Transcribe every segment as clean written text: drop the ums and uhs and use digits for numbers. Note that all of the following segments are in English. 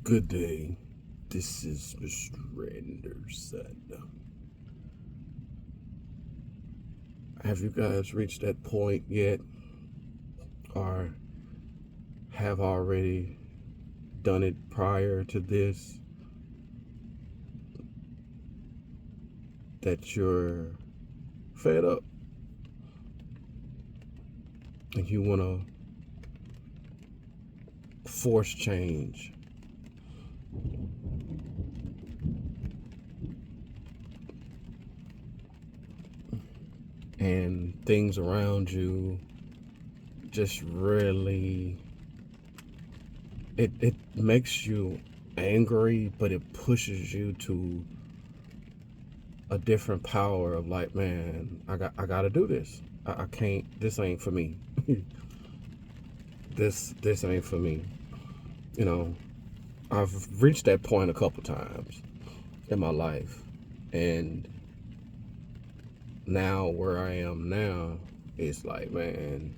Good day. This is Mr. Anderson. Have you guys reached that point yet, or have already done it prior to this, that you're fed up and you want to force change? And things around you just really, it makes you angry, but it pushes you to a different power of like, man, I gotta do this. I can't. This ain't for me. this ain't for me. You know, I've reached that point a couple times in my life, and now where I am now, it's like, man,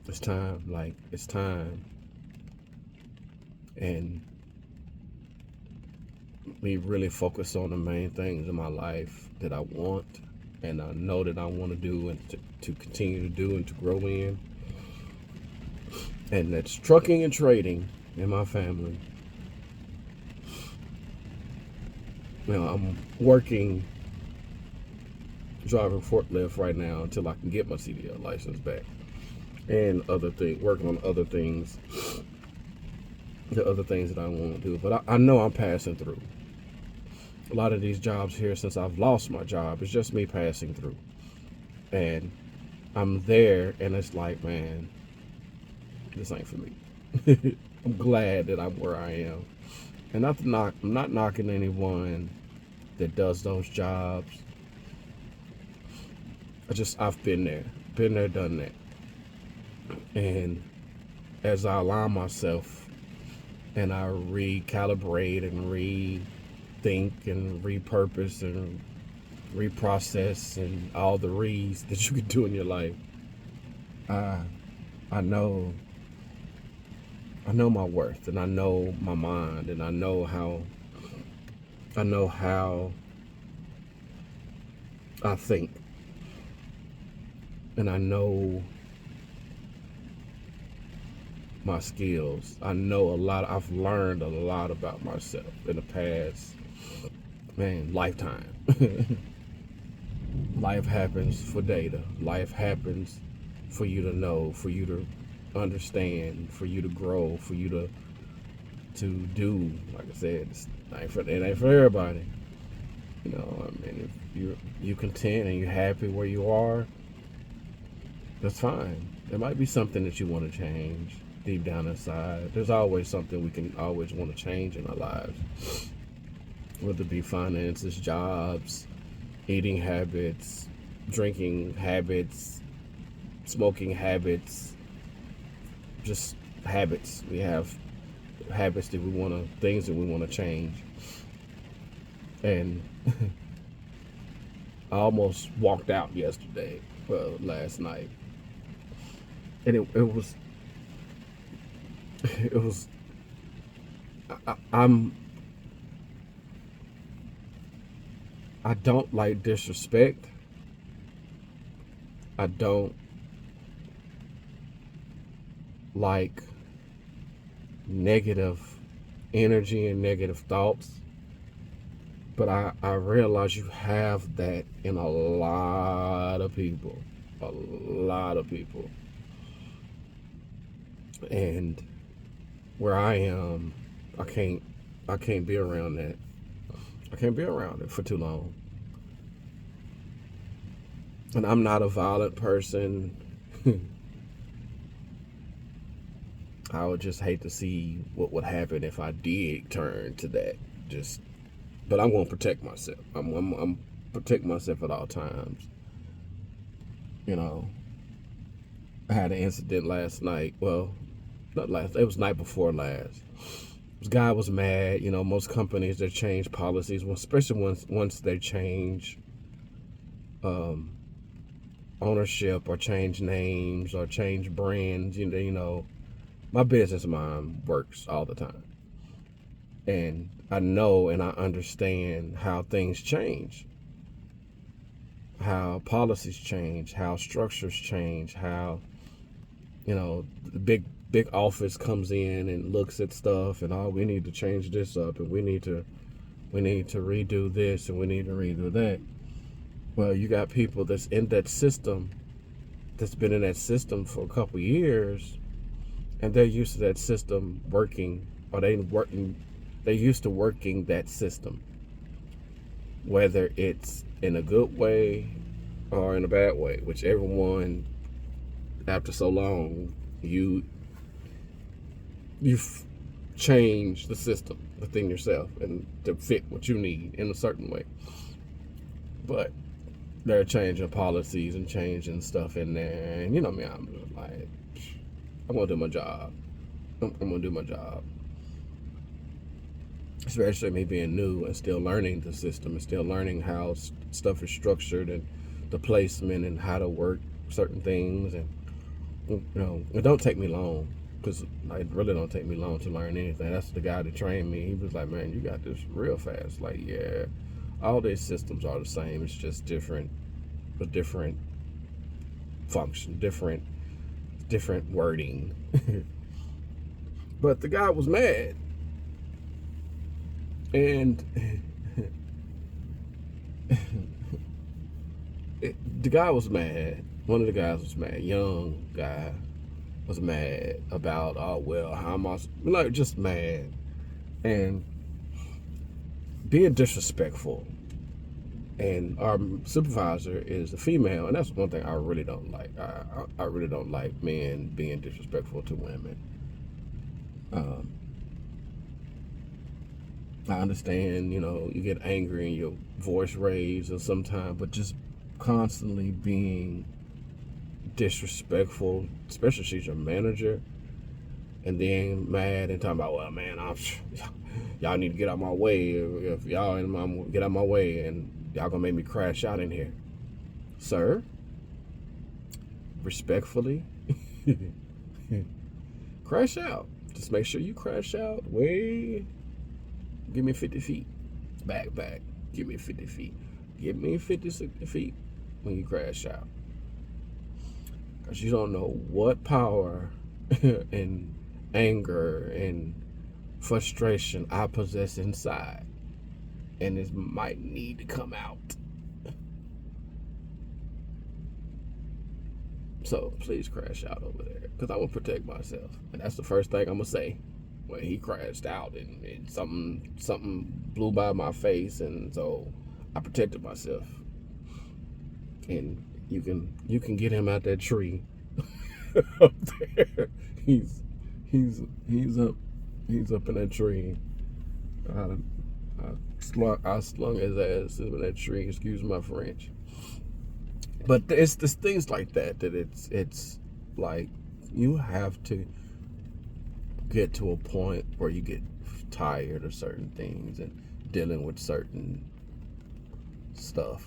it's time. Like, it's time. And me really focus on the main things in my life that I want and I know that I want to do and to continue to do and to grow in. And that's trucking and trading in my family. I'm working driving forklift right now until I can get my CDL license back, and other things, working on other things, the other things that I want to do. But I know I'm passing through. A lot of these jobs here, since I've lost my job, it's just me passing through, and I'm there, and it's like, man, this ain't for me. I'm glad that I'm where I am, and not to knock. I'm not knocking anyone that does those jobs. I've been there, done that. And as I align myself and I recalibrate and rethink and repurpose and reprocess and all the re's that you can do in your life, I I know I know my worth, and I know my mind, and I know how I think, and I know my skills. I know a lot. I've learned a lot about myself in the past, man, lifetime. Life happens for data. Life happens for you to know, for you to understand, for you to grow, for you to do. Like I said, it ain't for everybody. I mean, if you content and you're happy where you are, that's fine. There might be something that you want to change deep down inside. There's always something we can always want to change in our lives, whether it be finances, jobs, eating habits, drinking habits, smoking habits, just habits. We have habits that things that we want to change. And I almost walked out yesterday, well, last night, and it was. I'm. I don't like disrespect. I don't like negative energy and negative thoughts. But I realize you have that in a lot of people. A lot of people. And where I am, I can't I can't be around that. I can't be around it for too long. And I'm not a violent person. I would just hate to see what would happen if I did turn to that. Just, but I'm gonna protect myself. I'm protect myself at all times. You know, I had an incident last night. Well, not last. It was night before last. This guy was mad. Most companies, they change policies, especially once they change um, ownership or change names or change brands. my business mind works all the time. And I know and I understand how things change, how policies change, how structures change, how, the big office comes in and looks at stuff and, oh, we need to change this up, and we need to redo this, and we need to redo that. Well, you got people that's in that system, that's been in that system for a couple years, and they're used to that system working, or they're used to working that system, whether it's in a good way or in a bad way, whichever one. After so long, you've changed the system within yourself and to fit what you need in a certain way. But they're changing policies and changing stuff in there, and me, I'm like, I'm gonna do my job. I'm gonna do my job. Especially me being new and still learning the system and still learning how stuff is structured and the placement and how to work certain things. And it don't take me long, because it really don't take me long to learn anything. That's the guy that trained me. He was like, man, you got this real fast. Like, yeah, all these systems are the same. It's just different, a different function, different wording. But the guy was mad. And the guy was mad. One of the guys was mad. Young guy was mad about, oh, well, how am I, just mad. And being disrespectful. And our supervisor is a female, and that's one thing I really don't like. I really don't like men being disrespectful to women. I understand, you get angry and your voice raised and sometimes, but just constantly being disrespectful, especially if she's your manager, and then mad and talking about, well, man, y'all need to get out my way. If y'all get out my way, and y'all gonna make me crash out in here. Sir, respectfully, crash out. Just make sure you crash out way. Give me 50 feet. Back. Give me 50 feet. Give me 50, 60 feet when you crash out. Because you don't know what power and anger and frustration I possess inside. And it might need to come out. So please crash out over there. Because I will protect myself. And that's the first thing I'm going to say. When he crashed out and something blew by my face, and so I protected myself. And you can get him out that tree up there. He's up in that tree. I slung his ass in that tree. Excuse my French. But it's things like that it's like you have to get to a point where you get tired of certain things and dealing with certain stuff.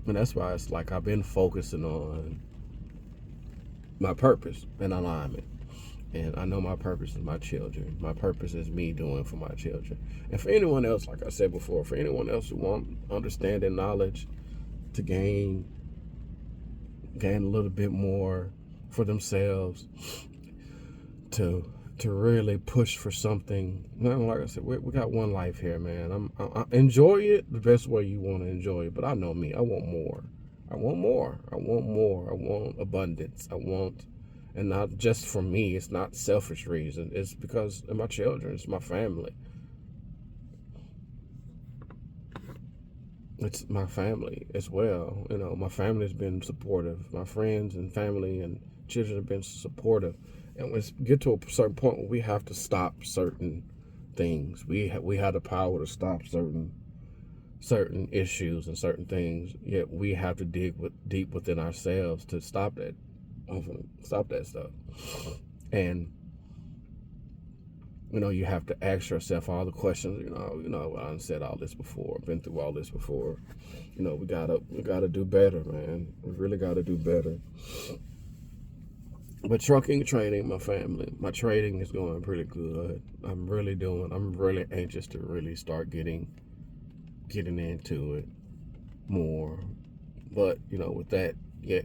And that's why it's like I've been focusing on my purpose and alignment. And I know my purpose is my children. My purpose is me doing for my children. And for anyone else, like I said before, for anyone else who want understanding, knowledge to gain a little bit more for themselves, to really push for something. Like I said, we got one life here, man. I enjoy it the best way you want to enjoy it. But I know me. I want more. I want abundance. And not just for me. It's not selfish reason. It's because of my children. It's my family. It's my family as well. My family's been supportive. My friends and family and children have been supportive. And when we get to a certain point where we have to stop certain things, we have the power to stop certain issues and certain things. Yet we have to dig deep within ourselves to stop that stuff. And you have to ask yourself all the questions. I said all this before. Been through all this before. We gotta do better, man. We really gotta do better. But trucking, trading, my family, my trading is going pretty good. I'm really anxious to really start getting into it more. But with that, you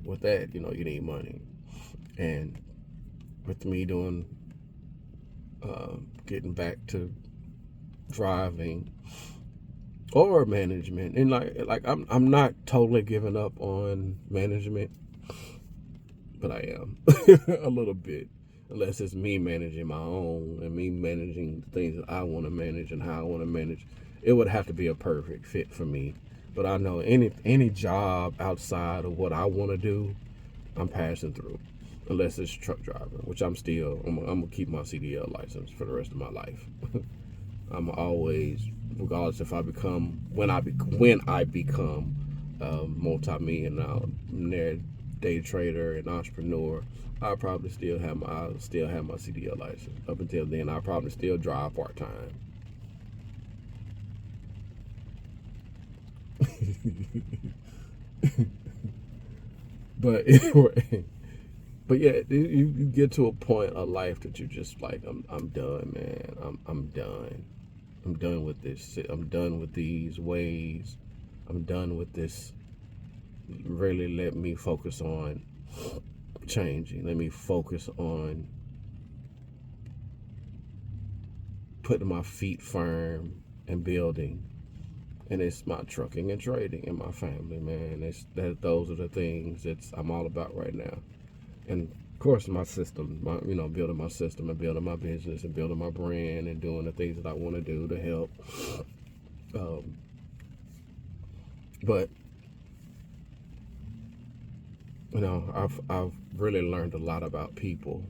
need money. And with me doing, getting back to driving or management, and I'm not totally giving up on management, but I am a little bit. Unless it's me managing my own and me managing the things that I want to manage and how I want to manage, it would have to be a perfect fit for me. But I know any job outside of what I want to do, I'm passing through, unless it's truck driving, which I'm gonna keep my CDL license for the rest of my life. I'm always, regardless if I become when I become multi-millionaire day trader and entrepreneur, I'll still have my CDL license. Up until then, I'll probably still drive part time. But anyway, but yeah, you get to a point of life that you're just like, I'm done, man. I'm done. I'm done with this. I'm done with these ways. I'm done with this. Really let me focus on changing. Let me focus on putting my feet firm and building. And it's my trucking and trading and my family, man. Those are the things that I'm all about right now. And of course, my system, building my system and building my business and building my brand and doing the things that I want to do to help. Um, but I've really learned a lot about people.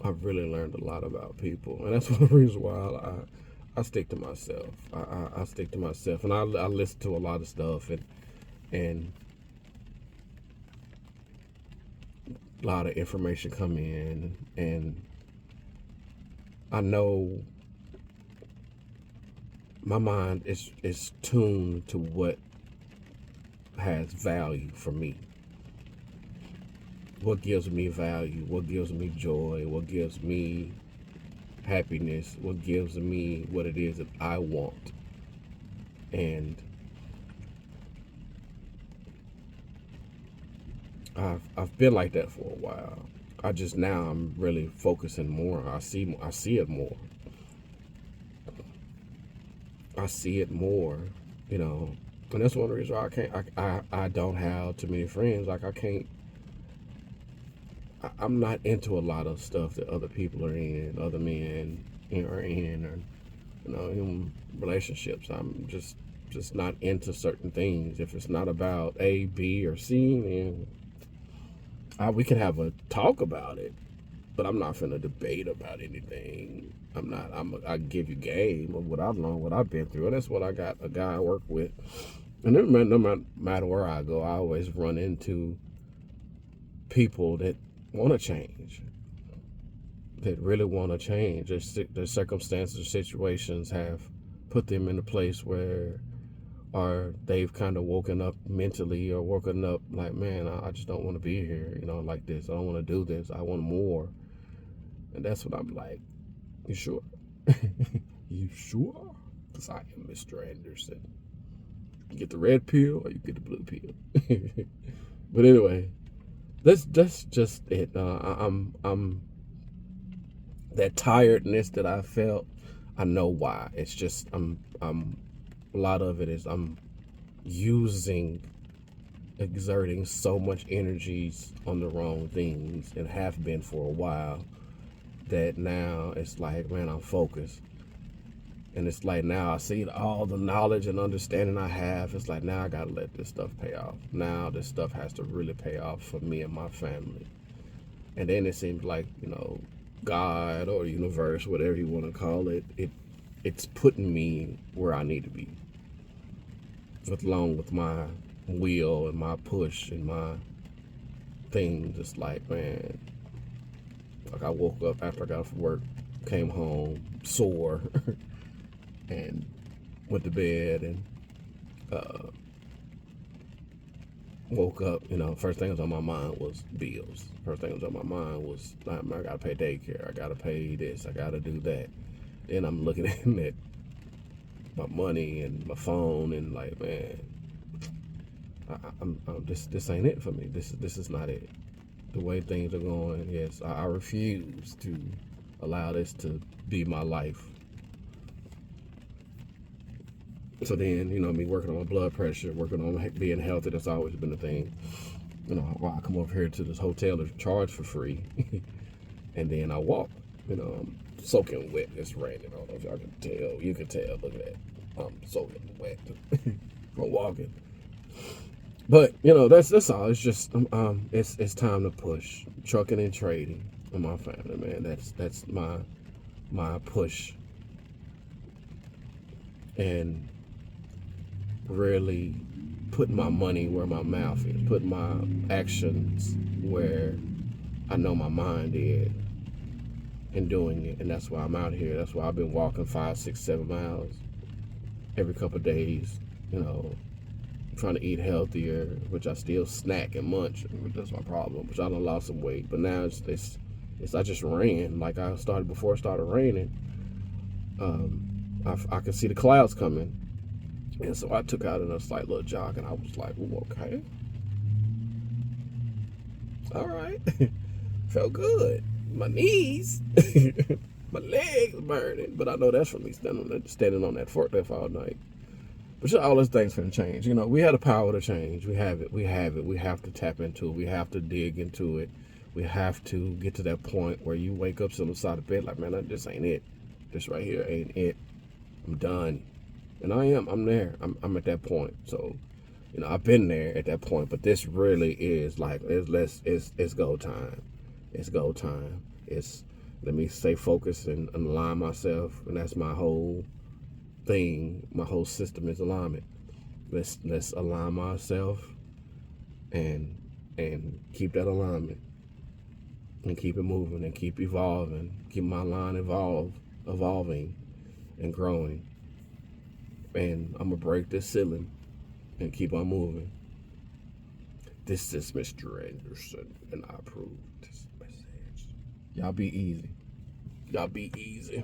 I've really learned a lot about people, and that's one of the reasons why I stick to myself. I stick to myself, and I listen to a lot of stuff, and a lot of information come in, and I know my mind is tuned to what has value for me. What gives me value, what gives me joy, what gives me happiness, what gives me what it is that I want. And I've been like that for a while. I'm really focusing more. I see it more. I see it more, and that's one of the reasons why I don't have too many friends. Like I'm not into a lot of stuff that other people are in, other men are in, or in relationships. I'm just not into certain things. If it's not about A, B, or C, then we can have a talk about it. But I'm not finna debate about anything. I'm not. I give you game of what I've learned, what I've been through, and that's what I got. A guy I work with, and no matter where I go, I always run into people that want to change, that really want to change. Their circumstances or situations have put them in a place where, or they've kind of woken up mentally, or woken up like, man, I just don't want to be here, like this. I don't want to do this. I want more. And that's what I'm like. You sure? You sure? Because I am Mr. Anderson. You get the red pill or you get the blue pill. But anyway, that's just it. I'm that tiredness that I felt. I know why. It's just I'm a lot of it is I'm exerting so much energies on the wrong things, and have been for a while, that now it's like, man, I'm focused. And it's like, now I see all the knowledge and understanding I have. It's like, now I gotta let this stuff pay off. Now this stuff has to really pay off for me and my family. And then it seems like, God or the universe, whatever you want to call it, it's putting me where I need to be, along with my will and my push and my things. It's like, man, like I woke up after I got off work, came home sore, and went to bed, and woke up, first thing that was on my mind was bills. First thing that was on my mind was, I gotta pay daycare, I gotta pay this, I gotta do that. Then I'm looking at my money and my phone and like, man, this ain't it for me. This is not it. The way things are going, yes, I refuse to allow this to be my life. So then, me working on my blood pressure, working on being healthy, that's always been the thing. While I come over here to this hotel to charge for free, and then I walk. I'm soaking wet. It's raining. I don't know if y'all can tell. You can tell. Look at that. I'm soaking wet from walking. But that's all. It's just it's time to push. Trucking and trading in my family, man. That's my push. And really putting my money where my mouth is, putting my actions where I know my mind is, and doing it. And that's why I'm out here. That's why I've been walking 5, 6, 7 miles every couple of days, trying to eat healthier, which I still snack and munch. That's my problem, which I done lost some weight. But now it's I just ran. Like I started before it started raining. I could see the clouds coming. And so I took out in a slight little jog, and I was like, ooh, okay. All right. Felt good. My knees, my legs burning. But I know that's from me standing on that forklift all night. But all those things finna change. We have the power to change. We have it. We have to tap into it. We have to dig into it. We have to get to that point where you wake up on the side of the bed like, man, this ain't it. This right here ain't it. I'm done. And I'm there. I'm at that point. So, I've been there at that point, but this really is like, it's go time. It's go time. Let me stay focused and align myself. And that's my whole thing. My whole system is alignment. Let's align myself and keep that alignment and keep it moving and keep evolving. Keep my line evolving and growing. And I'm going to break this ceiling and keep on moving. This is Mr. Anderson, and I approve this message. Y'all be easy. Y'all be easy.